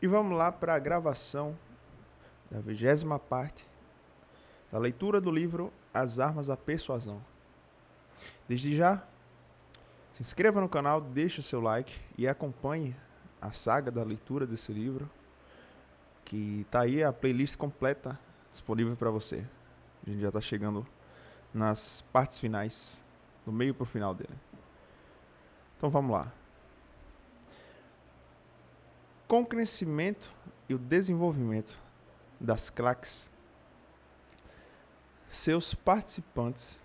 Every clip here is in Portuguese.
E vamos lá para a gravação da 20ª parte da leitura do livro As Armas da Persuasão. Desde já, se inscreva no canal, deixe o seu like e acompanhe a saga da leitura desse livro, que tá aí a playlist completa disponível para você. A gente já está chegando nas partes finais, do meio para o final dele. Então vamos lá. Com o crescimento e o desenvolvimento das claques, seus praticantes,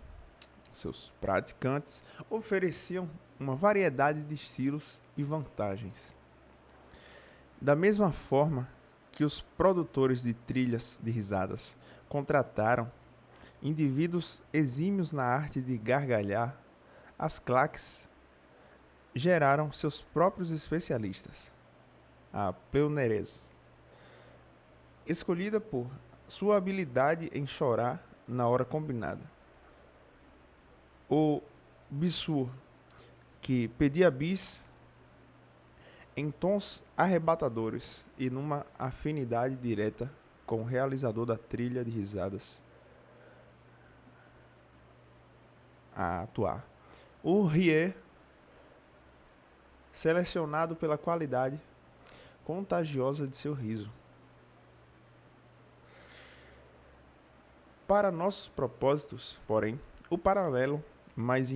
ofereciam uma variedade de estilos e vantagens. Da mesma forma que os produtores de trilhas de risadas contrataram indivíduos exímios na arte de gargalhar, as claques geraram seus próprios especialistas. A Plounérez, escolhida por sua habilidade em chorar na hora combinada. O Bissur, que pedia bis em tons arrebatadores e numa afinidade direta com o realizador da trilha de risadas a atuar. O Rie, selecionado pela qualidade contagiosa de seu riso. Para nossos propósitos, porém, o paralelo mais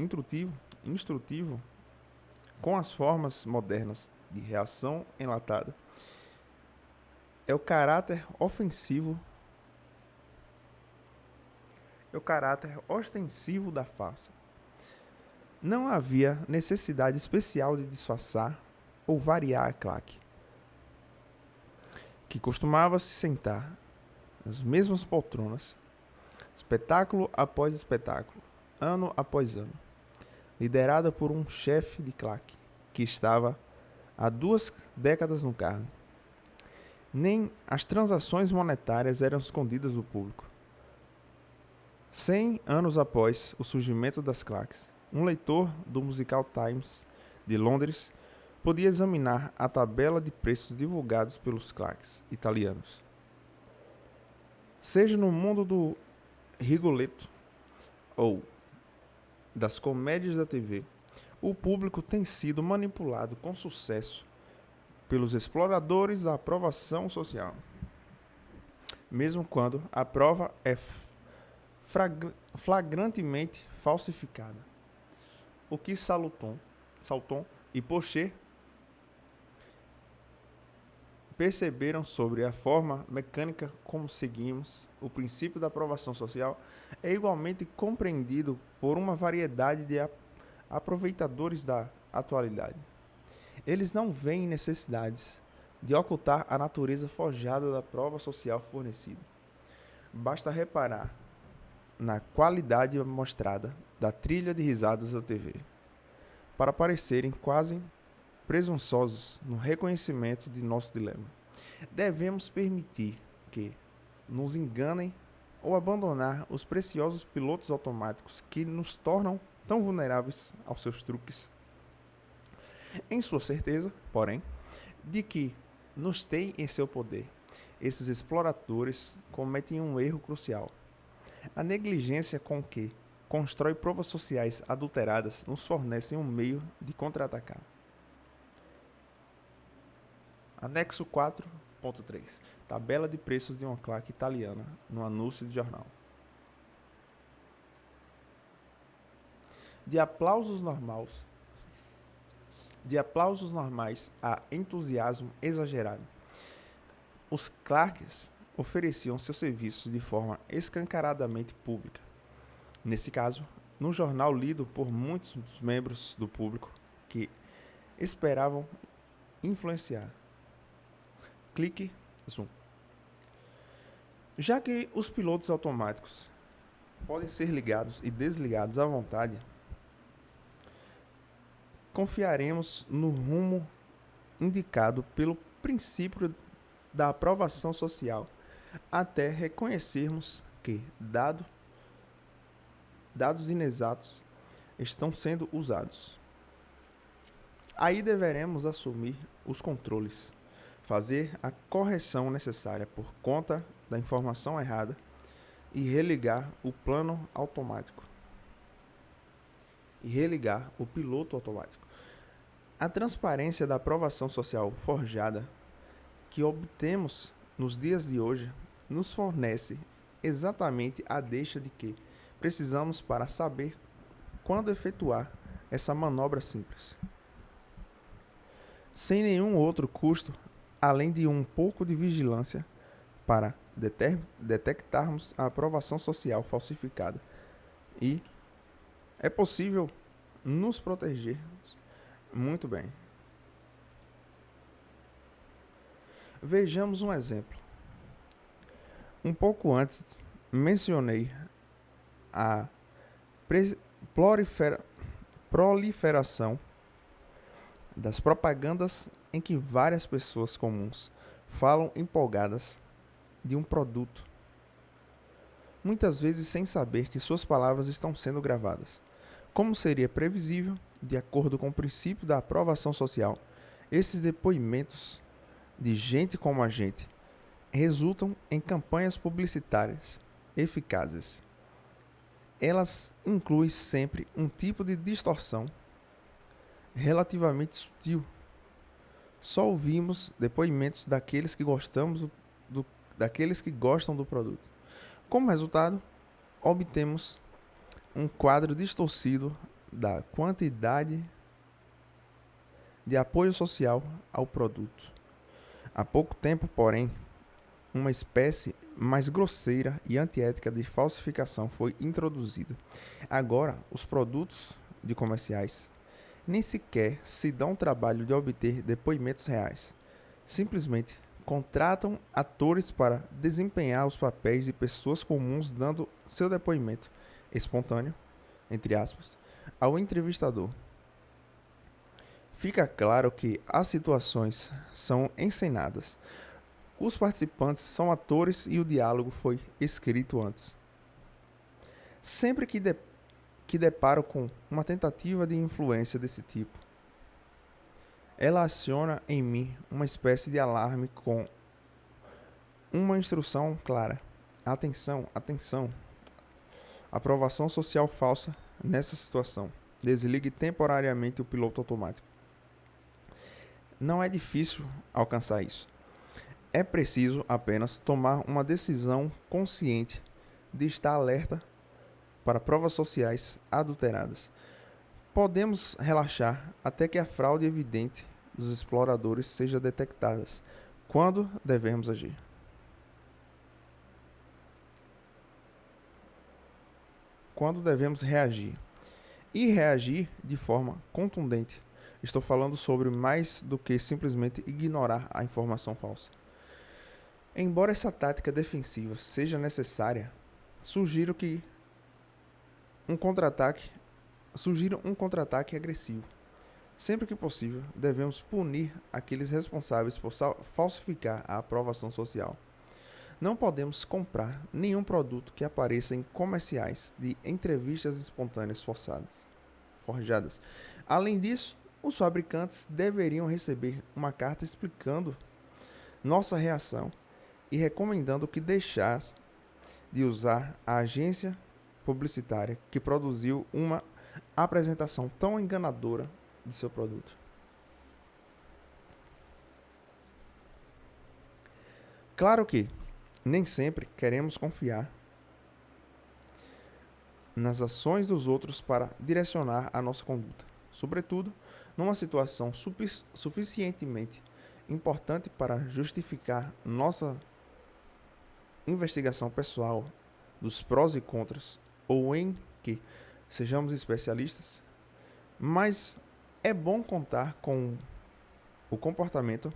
instrutivo com as formas modernas de reação enlatada é o caráter ostensivo da farsa. Não havia necessidade especial de disfarçar ou variar a claque, que costumava se sentar nas mesmas poltronas, espetáculo após espetáculo, ano após ano, liderada por um chefe de claque que estava há 2 décadas no cargo. Nem as transações monetárias eram escondidas do público. 100 anos após o surgimento das claques, um leitor do Musical Times de Londres podia examinar a tabela de preços divulgados pelos claques italianos. Seja no mundo do Rigoletto ou das comédias da TV, o público tem sido manipulado com sucesso pelos exploradores da aprovação social, mesmo quando a prova é flagrantemente falsificada. O que Salton e Pochet perceberam sobre a forma mecânica como seguimos o princípio da aprovação social é igualmente compreendido por uma variedade de aproveitadores da atualidade. Eles não veem necessidades de ocultar a natureza forjada da prova social fornecida. Basta reparar na qualidade mostrada da trilha de risadas da TV, para parecerem quase presunçosos no reconhecimento de nosso dilema. Devemos permitir que nos enganem ou abandonar os preciosos pilotos automáticos que nos tornam tão vulneráveis aos seus truques, em sua certeza, porém, de que nos têm em seu poder. Esses exploradores cometem um erro crucial. A negligência com que constrói provas sociais adulteradas nos fornecem um meio de contra-atacar. Anexo 4.3. Tabela de preços de uma claque italiana no anúncio de jornal. De aplausos normais a entusiasmo exagerado, os claques ofereciam seus serviços de forma escancaradamente pública. Nesse caso, num jornal lido por muitos membros do público que esperavam influenciar. Clique, zoom. Já que os pilotos automáticos podem ser ligados e desligados à vontade, confiaremos no rumo indicado pelo princípio da aprovação social, até reconhecermos que dados inexatos estão sendo usados. Aí deveremos assumir os controles fazer a correção necessária por conta da informação errada e religar o plano automático. E religar o piloto automático. A transparência da aprovação social forjada que obtemos nos dias de hoje nos fornece exatamente a deixa de que precisamos para saber quando efetuar essa manobra simples. Sem nenhum outro custo, além de um pouco de vigilância para detectarmos a aprovação social falsificada. E é possível nos protegermos muito bem. Vejamos um exemplo. Um pouco antes mencionei a proliferação das propagandas em que várias pessoas comuns falam empolgadas de um produto, muitas vezes sem saber que suas palavras estão sendo gravadas. Como seria previsível, de acordo com o princípio da aprovação social, esses depoimentos de gente como a gente resultam em campanhas publicitárias eficazes. Elas incluem sempre um tipo de distorção relativamente sutil. Só ouvimos depoimentos daqueles que daqueles que gostam do produto. Como resultado, obtemos um quadro distorcido da quantidade de apoio social ao produto. Há pouco tempo, porém, uma espécie mais grosseira e antiética de falsificação foi introduzida. Agora, os produtos de comerciais nem sequer se dão o trabalho de obter depoimentos reais. Simplesmente contratam atores para desempenhar os papéis de pessoas comuns, dando seu depoimento espontâneo, entre aspas, ao entrevistador. Fica claro que as situações são encenadas. Os participantes são atores e o diálogo foi escrito antes. Sempre que deparo com uma tentativa de influência desse tipo, ela aciona em mim uma espécie de alarme com uma instrução clara. Atenção, atenção. Aprovação social falsa nessa situação. Desligue temporariamente o piloto automático. Não é difícil alcançar isso. É preciso apenas tomar uma decisão consciente de estar alerta para provas sociais adulteradas. Podemos relaxar até que a fraude evidente dos exploradores seja detectada. Quando devemos agir? Quando devemos reagir? E reagir de forma contundente. Estou falando sobre mais do que simplesmente ignorar a informação falsa. Embora essa tática defensiva seja necessária, sugiro um contra-ataque agressivo. Sempre que possível, devemos punir aqueles responsáveis por falsificar a aprovação social. Não podemos comprar nenhum produto que apareça em comerciais de entrevistas espontâneas forjadas. Além disso, os fabricantes deveriam receber uma carta explicando nossa reação e recomendando que deixasse de usar a agência publicitária que produziu uma apresentação tão enganadora de seu produto. Claro que nem sempre queremos confiar nas ações dos outros para direcionar a nossa conduta, sobretudo numa situação suficientemente importante para justificar nossa investigação pessoal dos prós e contras, ou em que sejamos especialistas, mas é bom contar com o comportamento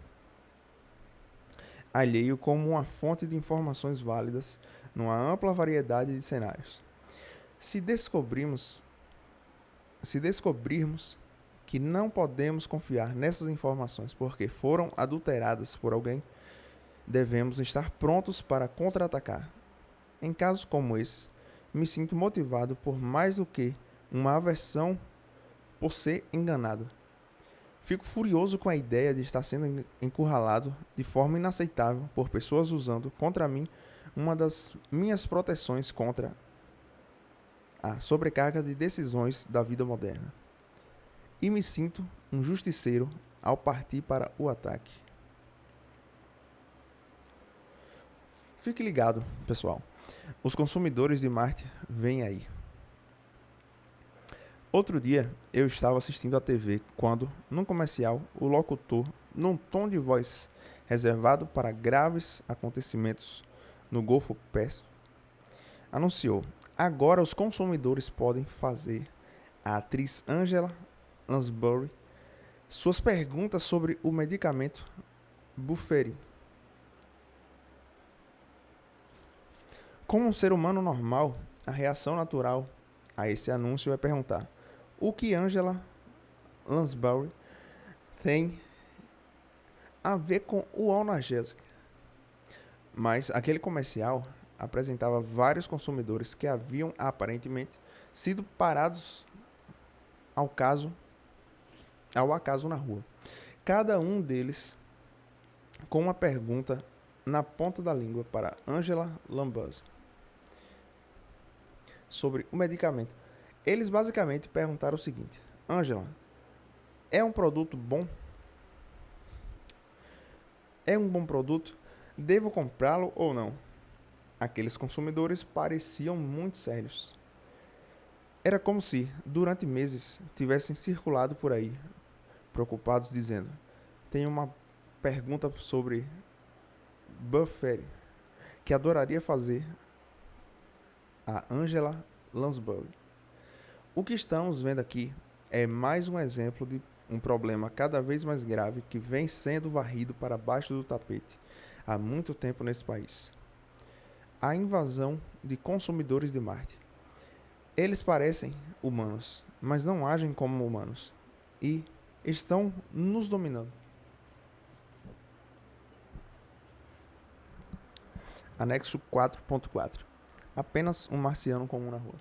alheio como uma fonte de informações válidas numa ampla variedade de cenários. Se descobrirmos que não podemos confiar nessas informações porque foram adulteradas por alguém, devemos estar prontos para contra-atacar. Em casos como esse, me sinto motivado por mais do que uma aversão por ser enganado. Fico furioso com a ideia de estar sendo encurralado de forma inaceitável por pessoas usando contra mim uma das minhas proteções contra a sobrecarga de decisões da vida moderna. E me sinto um justiceiro ao partir para o ataque. Fique ligado, pessoal. Os consumidores de Marte vêm aí. Outro dia, eu estava assistindo a TV quando, num comercial, o locutor, num tom de voz reservado para graves acontecimentos no Golfo Pérsico, anunciou: agora os consumidores podem fazer à atriz Angela Lansbury suas perguntas sobre o medicamento Bufferin. Como um ser humano normal, a reação natural a esse anúncio é perguntar: o que Angela Lansbury tem a ver com o analgésico? Mas aquele comercial apresentava vários consumidores que haviam aparentemente sido parados ao acaso na rua. Cada um deles com uma pergunta na ponta da língua para Angela Lansbury sobre o medicamento. Eles basicamente perguntaram o seguinte: Angela, é um produto bom? É um bom produto? Devo comprá-lo ou não? Aqueles consumidores pareciam muito sérios. Era como se, durante meses, tivessem circulado por aí, preocupados, dizendo: tenho uma pergunta sobre Bufferin que adoraria fazer a Angela Lansbury. O que estamos vendo aqui é mais um exemplo de um problema cada vez mais grave que vem sendo varrido para baixo do tapete há muito tempo nesse país. A invasão de consumidores de Marte. Eles parecem humanos, mas não agem como humanos e estão nos dominando. Anexo 4.4. Apenas um marciano comum na rua.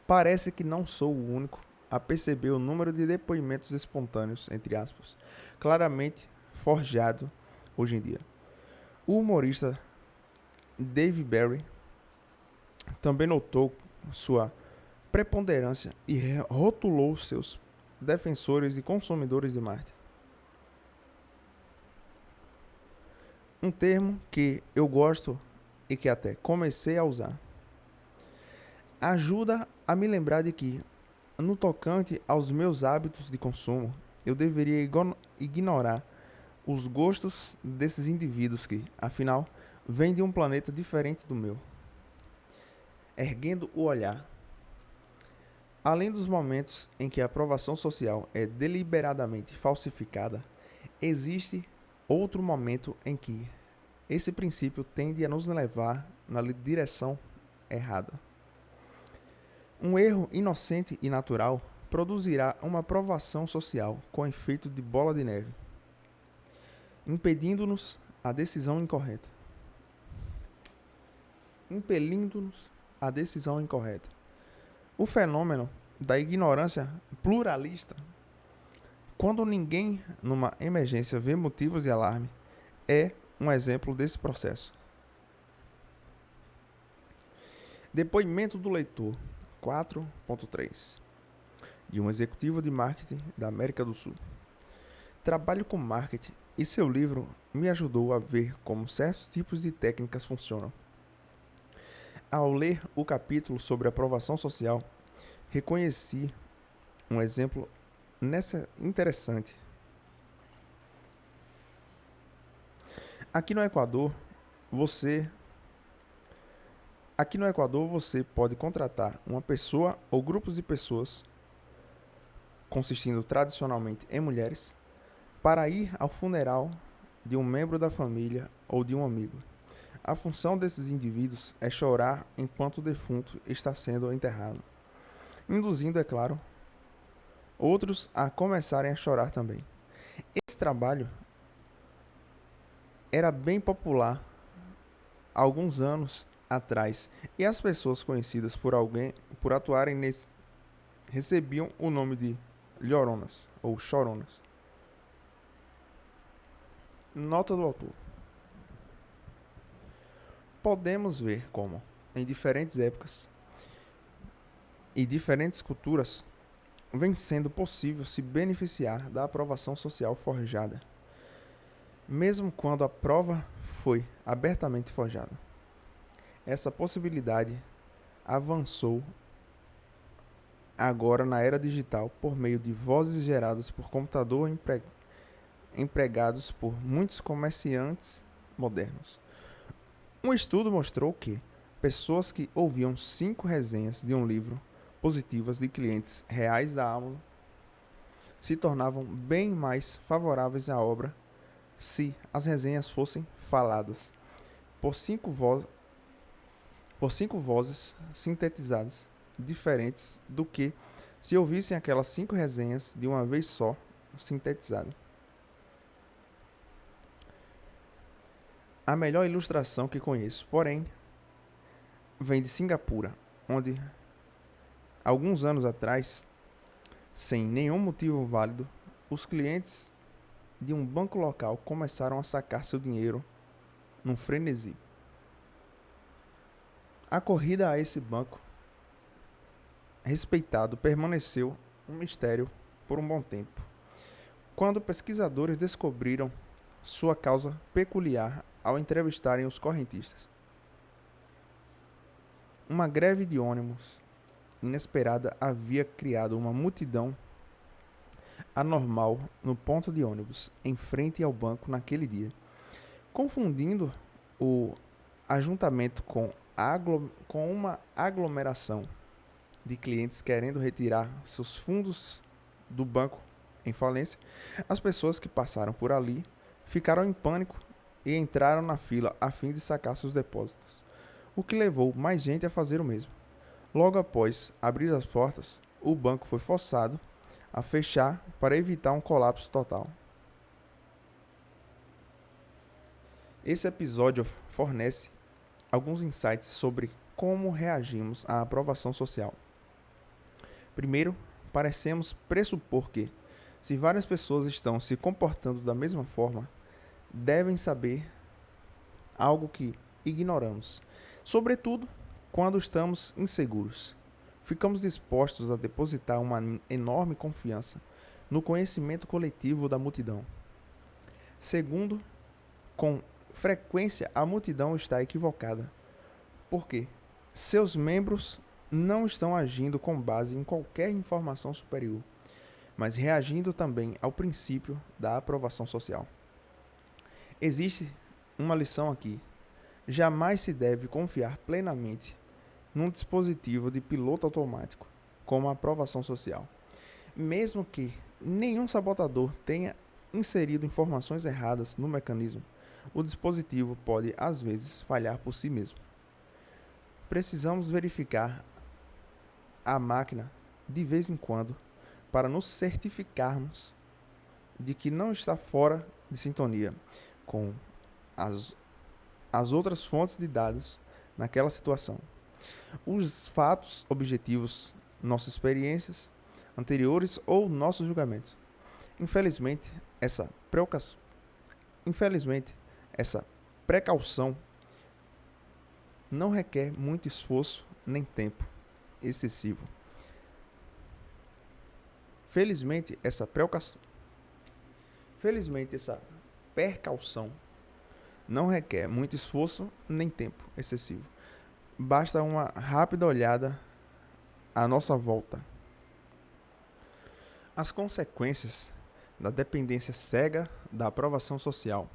Parece que não sou o único a perceber o número de depoimentos espontâneos, entre aspas, claramente forjado hoje em dia. O humorista Dave Barry também notou sua preponderância e rotulou seus defensores e consumidores de Marte. Um termo que eu gosto e que até comecei a usar. Ajuda a me lembrar de que, no tocante aos meus hábitos de consumo, eu deveria ignorar os gostos desses indivíduos que, afinal, vêm de um planeta diferente do meu. Erguendo o olhar. Além dos momentos em que a aprovação social é deliberadamente falsificada, existe outro momento em que esse princípio tende a nos levar na direção errada. Um erro inocente e natural produzirá uma aprovação social com efeito de bola de neve, impedindo-nos a decisão incorreta. Impelindo-nos à decisão incorreta. O fenômeno da ignorância pluralista, quando ninguém numa emergência vê motivos de alarme, é um exemplo desse processo. Depoimento do leitor 4.3 de um executivo de marketing da América do Sul. Trabalho com marketing e seu livro me ajudou a ver como certos tipos de técnicas funcionam. Ao ler o capítulo sobre aprovação social, reconheci um exemplo interessante. Aqui no Equador, você pode contratar uma pessoa ou grupos de pessoas, consistindo tradicionalmente em mulheres, para ir ao funeral de um membro da família ou de um amigo. A função desses indivíduos é chorar enquanto o defunto está sendo enterrado, induzindo, é claro, outros a começarem a chorar também. Esse trabalho era bem popular há alguns anos atrás, e as pessoas conhecidas por alguém por atuarem nesse recebiam o nome de lloronas ou choronas. Nota do autor. Podemos ver como, em diferentes épocas e diferentes culturas, vem sendo possível se beneficiar da aprovação social forjada, mesmo quando a prova foi abertamente forjada. Essa possibilidade avançou agora na era digital por meio de vozes geradas por computador empregados por muitos comerciantes modernos. Um estudo mostrou que pessoas que ouviam 5 resenhas de um livro positivas de clientes reais da Amazon se tornavam bem mais favoráveis à obra se as resenhas fossem faladas por cinco vozes sintetizadas diferentes do que se ouvissem aquelas 5 resenhas de uma vez só sintetizada. A melhor ilustração que conheço, porém, vem de Singapura, onde, alguns anos atrás, sem nenhum motivo válido, os clientes de um banco local começaram a sacar seu dinheiro num frenesi. A corrida a esse banco respeitado permaneceu um mistério por um bom tempo, quando pesquisadores descobriram sua causa peculiar ao entrevistarem os correntistas. Uma greve de ônibus inesperada havia criado uma multidão anormal no ponto de ônibus em frente ao banco naquele dia, confundindo o ajuntamento com uma aglomeração de clientes querendo retirar seus fundos do banco em falência. As pessoas que passaram por ali ficaram em pânico e entraram na fila a fim de sacar seus depósitos, o que levou mais gente a fazer o mesmo. Logo após abrir as portas, o banco foi forçado a fechar para evitar um colapso total. Esse episódio fornece alguns insights sobre como reagimos à aprovação social. Primeiro, parecemos pressupor que, se várias pessoas estão se comportando da mesma forma, devem saber algo que ignoramos, sobretudo quando estamos inseguros. Ficamos dispostos a depositar uma enorme confiança no conhecimento coletivo da multidão. Segundo, com frequência a multidão está equivocada, porque seus membros não estão agindo com base em qualquer informação superior, mas reagindo também ao princípio da aprovação social. Existe uma lição aqui. Jamais se deve confiar plenamente num dispositivo de piloto automático, como a aprovação social. Mesmo que nenhum sabotador tenha inserido informações erradas no mecanismo, o dispositivo pode, às vezes, falhar por si mesmo. Precisamos verificar a máquina de vez em quando para nos certificarmos de que não está fora de sintonia com as outras fontes de dados naquela situação. Os fatos objetivos, nossas experiências anteriores ou nossos julgamentos. Infelizmente, essa precaução não requer muito esforço nem tempo excessivo. Felizmente, essa precaução não requer muito esforço nem tempo excessivo. Basta uma rápida olhada à nossa volta. As consequências da dependência cega da aprovação social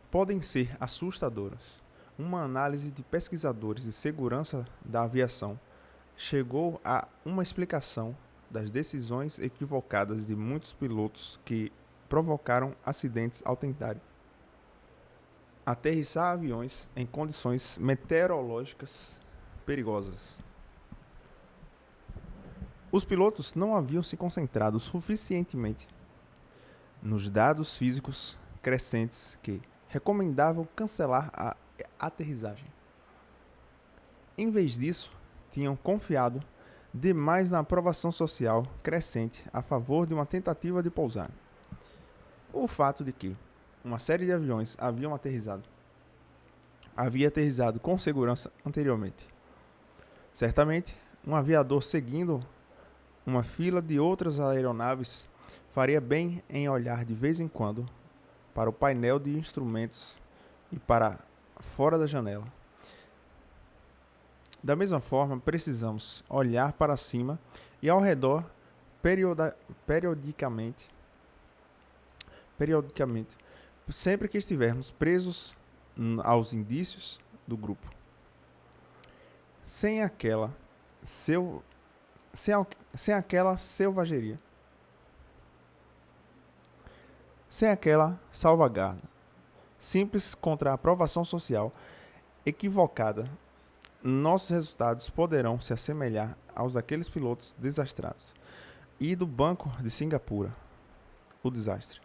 podem ser assustadoras. Uma análise de pesquisadores de segurança da aviação chegou a uma explicação das decisões equivocadas de muitos pilotos que provocaram acidentes ao tentarem aterrissar aviões em condições meteorológicas perigosas. Os pilotos não haviam se concentrado suficientemente nos dados físicos crescentes que recomendavam cancelar a aterrissagem. Em vez disso, tinham confiado demais na aprovação social crescente a favor de uma tentativa de pousar. O fato de que uma série de aviões havia aterrissado com segurança anteriormente. Certamente, um aviador seguindo uma fila de outras aeronaves faria bem em olhar de vez em quando para o painel de instrumentos e para fora da janela. Da mesma forma, precisamos olhar para cima e ao redor periodicamente, sempre que estivermos presos aos indícios do grupo. Sem aquela selvageria, sem aquela salvaguarda, simples contra a aprovação social equivocada, nossos resultados poderão se assemelhar aos daqueles pilotos desastrados e do Banco de Singapura, o desastre.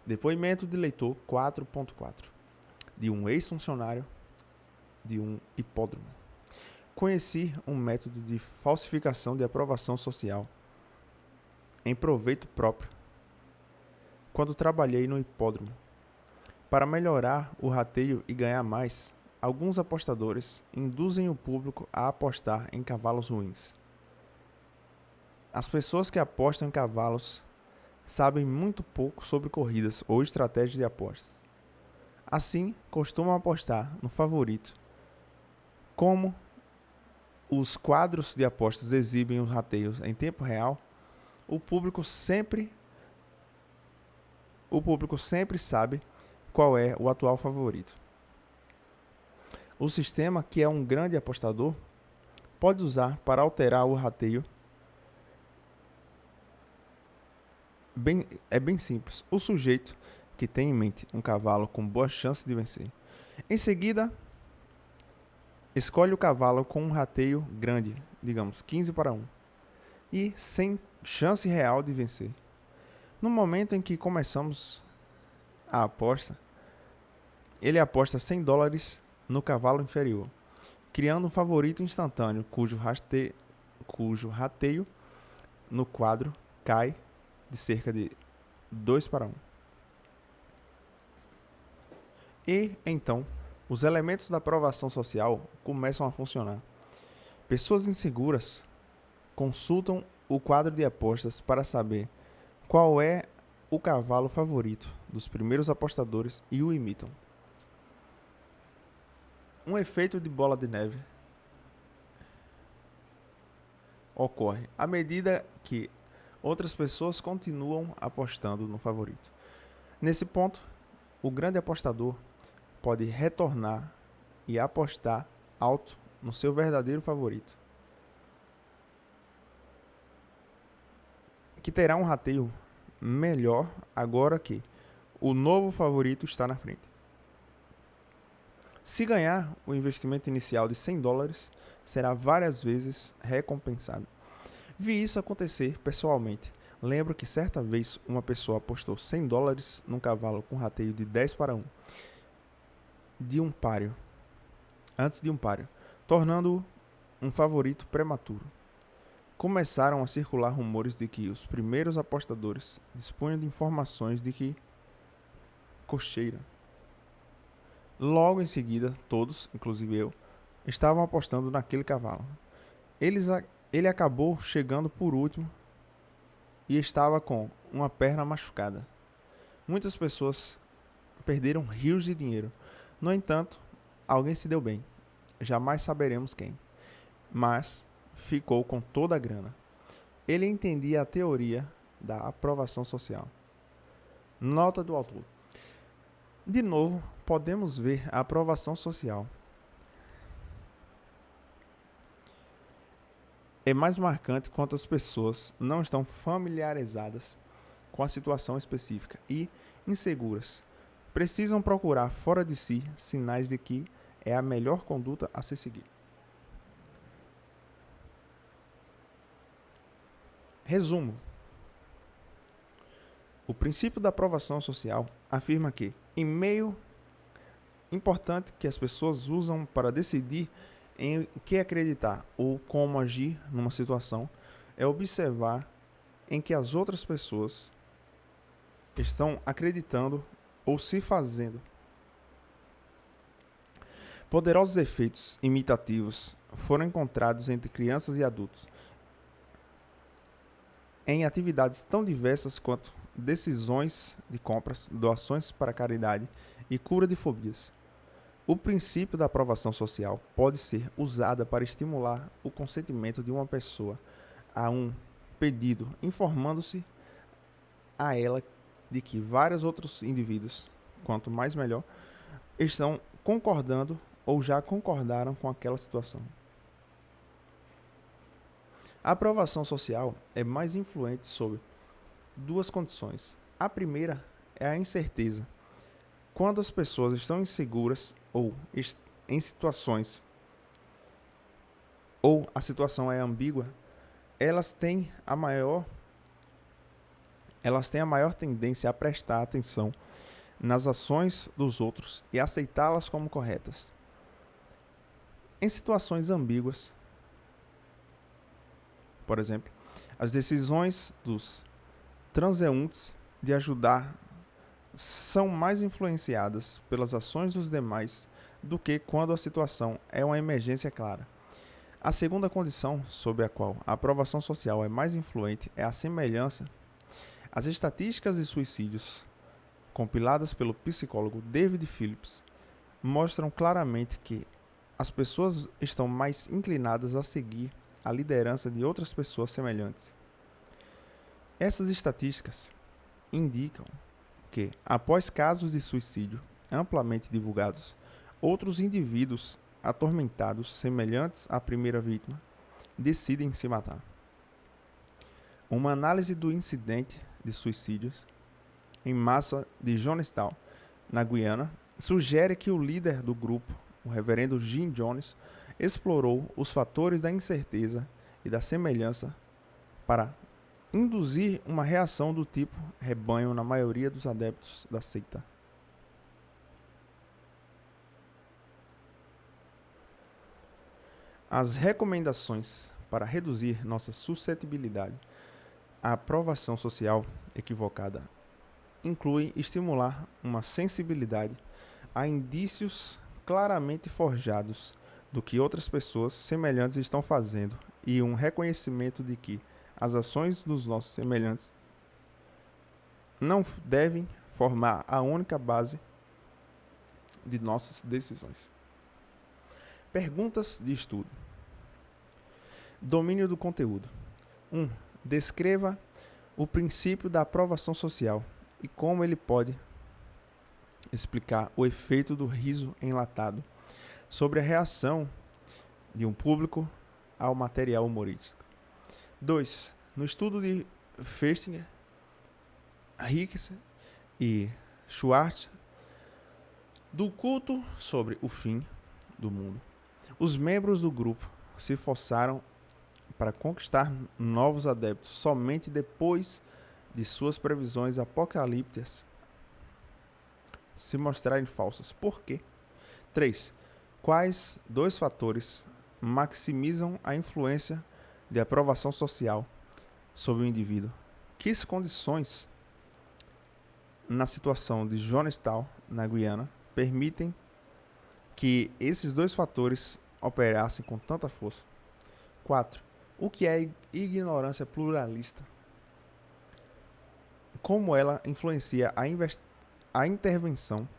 Depoimento de leitor 4.4 de um ex-funcionário de um hipódromo. Conheci um método de falsificação de aprovação social em proveito próprio quando trabalhei no hipódromo. Para melhorar o rateio e ganhar mais, alguns apostadores induzem o público a apostar em cavalos ruins. As pessoas que apostam em cavalos sabem muito pouco sobre corridas ou estratégias de apostas. Assim, costumam apostar no favorito. Como os quadros de apostas exibem os rateios em tempo real, o público sempre sabe qual é o atual favorito. O sistema, que é um grande apostador, pode usar para alterar o rateio. É bem simples. O sujeito que tem em mente um cavalo com boa chance de vencer. Em seguida, escolhe o cavalo com um rateio grande, digamos 15-1, e sem chance real de vencer. No momento em que começamos a aposta, ele aposta $100 no cavalo inferior, criando um favorito instantâneo cujo rateio no quadro cai de cerca de 2-1. E, então, os elementos da aprovação social começam a funcionar. Pessoas inseguras consultam o quadro de apostas para saber qual é o cavalo favorito dos primeiros apostadores e o imitam. Um efeito de bola de neve ocorre à medida que outras pessoas continuam apostando no favorito. Nesse ponto, o grande apostador pode retornar e apostar alto no seu verdadeiro favorito, que terá um rateio melhor agora que o novo favorito está na frente. Se ganhar, o investimento inicial de $100 será várias vezes recompensado. Vi isso acontecer pessoalmente. Lembro que certa vez uma pessoa apostou $100 num cavalo com rateio de 10-1 antes de um páreo, tornando-o um favorito prematuro. Começaram a circular rumores de que os primeiros apostadores dispunham de informações de que cocheira. Logo em seguida, todos, inclusive eu, estavam apostando naquele cavalo. Ele acabou chegando por último e estava com uma perna machucada. Muitas pessoas perderam rios de dinheiro. No entanto, alguém se deu bem. Jamais saberemos quem. Mas ficou com toda a grana. Ele entendia a teoria da aprovação social. Nota do autor. De novo, podemos ver a aprovação social. É mais marcante quando as pessoas não estão familiarizadas com a situação específica e inseguras. Precisam procurar fora de si sinais de que é a melhor conduta a se seguir. Resumo. O princípio da aprovação social afirma que, em meio importante que as pessoas usam para decidir em que acreditar ou como agir numa situação é observar em que as outras pessoas estão acreditando ou se fazendo. Poderosos efeitos imitativos foram encontrados entre crianças e adultos em atividades tão diversas quanto decisões de compras, doações para caridade e cura de fobias. O princípio da aprovação social pode ser usado para estimular o consentimento de uma pessoa a um pedido, informando-se a ela de que vários outros indivíduos, quanto mais melhor, estão concordando ou já concordaram com aquela situação. A aprovação social é mais influente sobre duas condições. A primeira é a incerteza. Quando as pessoas estão inseguras ou em situações ou a situação é ambígua, elas têm a maior tendência a prestar atenção nas ações dos outros e aceitá-las como corretas. Em situações ambíguas, por exemplo, as decisões dos transeuntes de ajudar são mais influenciadas pelas ações dos demais do que quando a situação é uma emergência clara. A segunda condição sobre a qual a aprovação social é mais influente é a semelhança. As estatísticas de suicídios compiladas pelo psicólogo David Phillips mostram claramente que as pessoas estão mais inclinadas a seguir a liderança de outras pessoas semelhantes. Essas estatísticas indicam que, após casos de suicídio amplamente divulgados, outros indivíduos atormentados, semelhantes à primeira vítima, decidem se matar. Uma análise do incidente de suicídios em massa de Jonestown, na Guiana, sugere que o líder do grupo, o reverendo Jim Jones, explorou os fatores da incerteza e da semelhança para induzir uma reação do tipo rebanho na maioria dos adeptos da seita. As recomendações para reduzir nossa suscetibilidade à aprovação social equivocada incluem estimular uma sensibilidade a indícios claramente forjados do que outras pessoas semelhantes estão fazendo e um reconhecimento de que as ações dos nossos semelhantes não devem formar a única base de nossas decisões. Perguntas de estudo. Domínio do conteúdo. 1. Descreva o princípio da aprovação social e como ele pode explicar o efeito do riso enlatado sobre a reação de um público ao material humorístico. 2. No estudo de Festinger, Hicks e Schwartz do culto sobre o fim do mundo, os membros do grupo se esforçaram para conquistar novos adeptos somente depois de suas previsões apocalípticas se mostrarem falsas. Por quê? 3. Quais dois fatores maximizam a influência de aprovação social sobre o indivíduo? Que condições na situação de Jonestown, na Guiana, permitem que esses dois fatores operassem com tanta força? 4. O que é ignorância pluralista? Como ela influencia a intervenção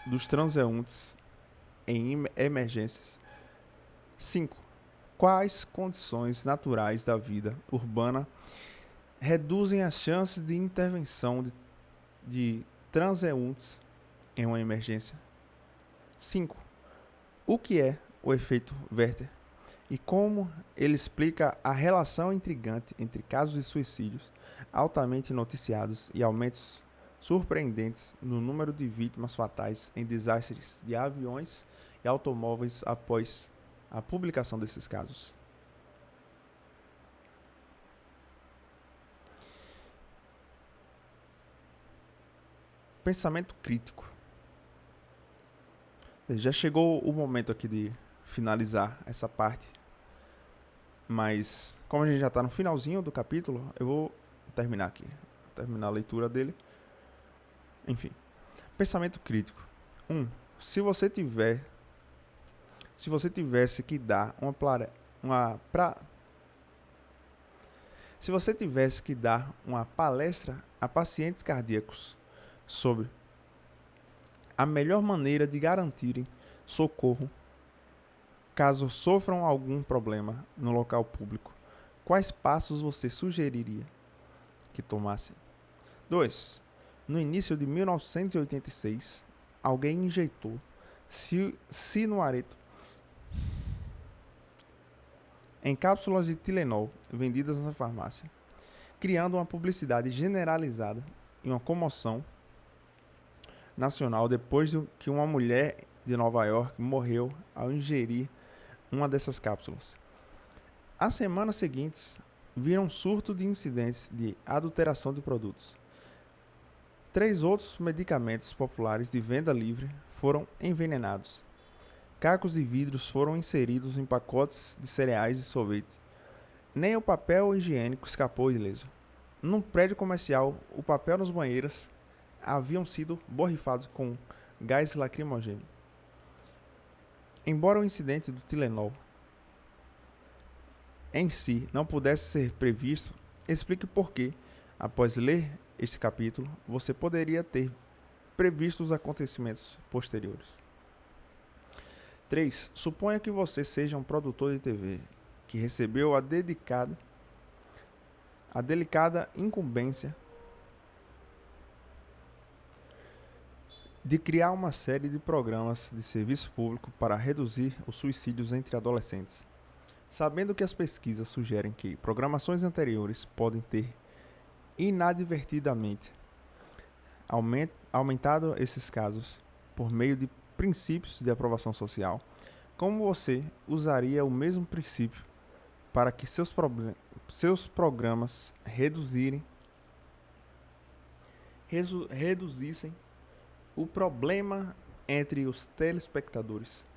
dos transeuntes em emergências? 5. Quais condições naturais da vida urbana reduzem as chances de intervenção de transeuntes em uma emergência? 5. O que é o efeito Werther e como ele explica a relação intrigante entre casos de suicídios altamente noticiados e aumentos surpreendentes no número de vítimas fatais em desastres de aviões e automóveis após a publicação desses casos? Pensamento crítico. Já chegou o momento aqui de finalizar essa parte, mas como a gente já está no finalzinho do capítulo, eu vou terminar aqui, terminar a leitura dele. Enfim, pensamento crítico. 1. Se você tivesse que dar uma palestra a pacientes cardíacos sobre a melhor maneira de garantirem socorro caso sofram algum problema no local público, quais passos você sugeriria que tomassem? 2. No início de 1986, alguém injetou cianureto em cápsulas de Tilenol vendidas na farmácia, criando uma publicidade generalizada e uma comoção nacional depois que uma mulher de Nova York morreu ao ingerir uma dessas cápsulas. As semanas seguintes viram um surto de incidentes de adulteração de produtos. 3 outros medicamentos populares de venda livre foram envenenados. Cacos de vidros foram inseridos em pacotes de cereais e sorvete. Nem o papel higiênico escapou ileso. Num prédio comercial, o papel nos banheiros haviam sido borrifados com gás lacrimogêneo. Embora o incidente do Tilenol em si não pudesse ser previsto, explique por que, após ler este capítulo, você poderia ter previsto os acontecimentos posteriores. 3. Suponha que você seja um produtor de TV que recebeu a delicada incumbência de criar uma série de programas de serviço público para reduzir os suicídios entre adolescentes. Sabendo que as pesquisas sugerem que programações anteriores podem ter inadvertidamente aumentado esses casos por meio de princípios de aprovação social, como você usaria o mesmo princípio para que seus programas reduzissem o problema entre os telespectadores?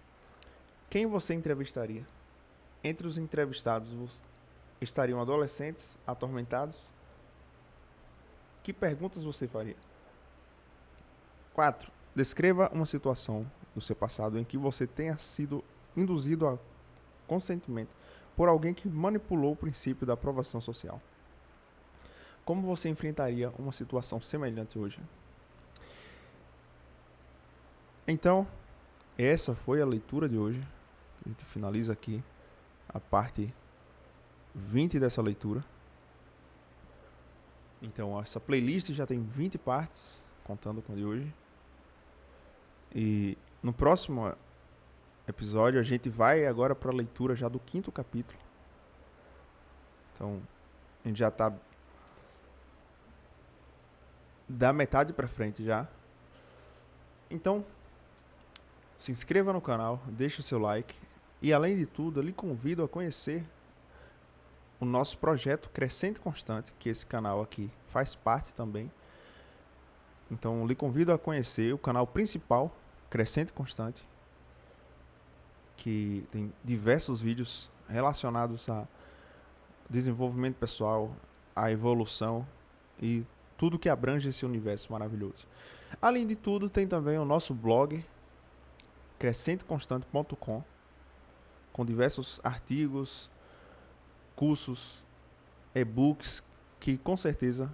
Quem você entrevistaria? Entre os entrevistados estariam adolescentes atormentados? Que perguntas você faria? 4. Descreva uma situação do seu passado em que você tenha sido induzido a consentimento por alguém que manipulou o princípio da aprovação social. Como você enfrentaria uma situação semelhante hoje? Então, essa foi a leitura de hoje. A gente finaliza aqui a parte 20 dessa leitura. Então, essa playlist já tem 20 partes, contando com a de hoje. E no próximo episódio a gente vai agora para a leitura já do 5º capítulo. Então, a gente já está da metade para frente já. Então, se inscreva no canal, deixe o seu like. E além de tudo, eu lhe convido a conhecer o nosso projeto Crescente Constante, que esse canal aqui faz parte também. Então, lhe convido a conhecer o canal principal, Crescente Constante, que tem diversos vídeos relacionados a desenvolvimento pessoal, a evolução e tudo que abrange esse universo maravilhoso. Além de tudo, tem também o nosso blog, crescenteconstante.com, com diversos artigos, cursos, e-books que com certeza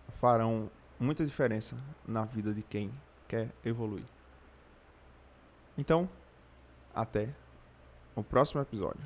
farão muita diferença na vida de quem quer evoluir. Então, até o próximo episódio.